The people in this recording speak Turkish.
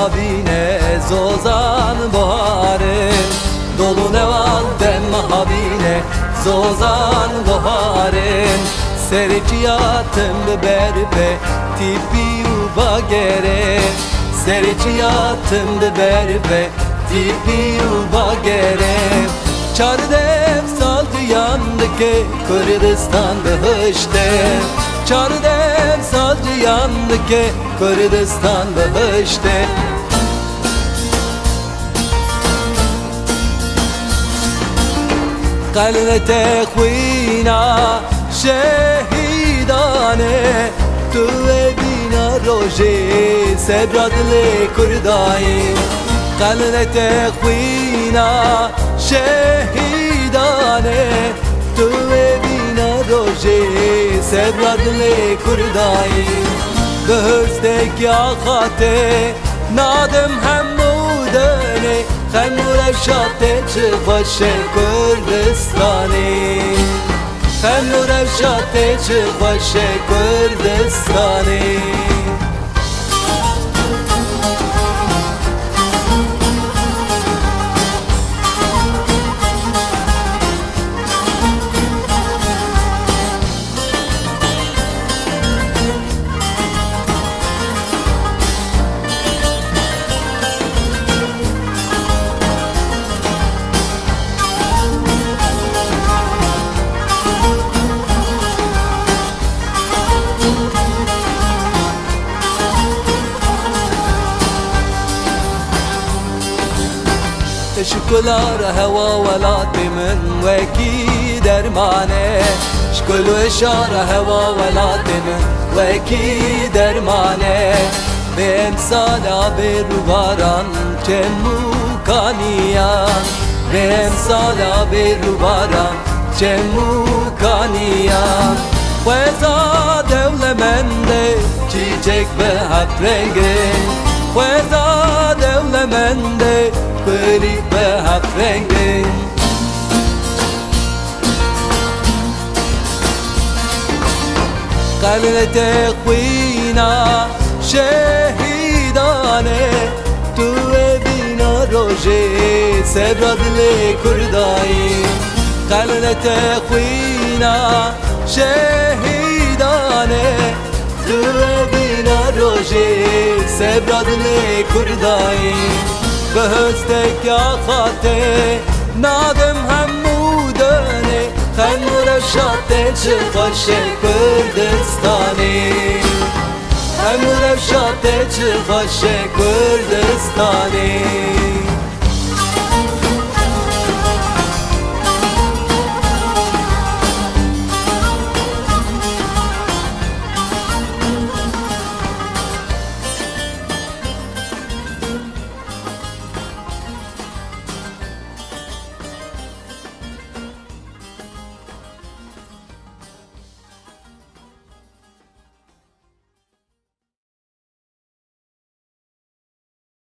mahabine zozan baharı Dolu nevan dem mahabine zozan baharı Sericiyatım berbe tipi uba gere Sericiyatım berbe tipi uba gere Çardem saldı yandı ki Kürdistan'da hışte Çardem saldı yandı ki Kürdistan'da hışte Kalnete khwina şehidane Tu bina roje sebradle kurdayim Kalnete khwina şehidane Tu bina roje sebradle kurdayim Bözdeki akate nadım hemmudane Khemur evşate çıkbaşı Kürdistan'ı Khemur evşate çıkbaşı Kürdistan'ı شكلار هوا ولاتي من وكي درمانه شكل وشار هوا ولاتي من وكي درمانه بامثال بروباران چمو کانیان بامثال بروباران چمو کانیان خوزا دولمنده چیچک به هفت رنگه خوزا دولمنده Kırık ve hak rengin Kalnete khwina şehidane Tu bina roje sebradle kurdayim Kalnete khwina şehidane Tu bina roje sebradle kurdayim بهستك يا خاطي نادم هموداني خمر الشاطئ شفاشي كردستاني خمر الشاطئ شفاشي كردستاني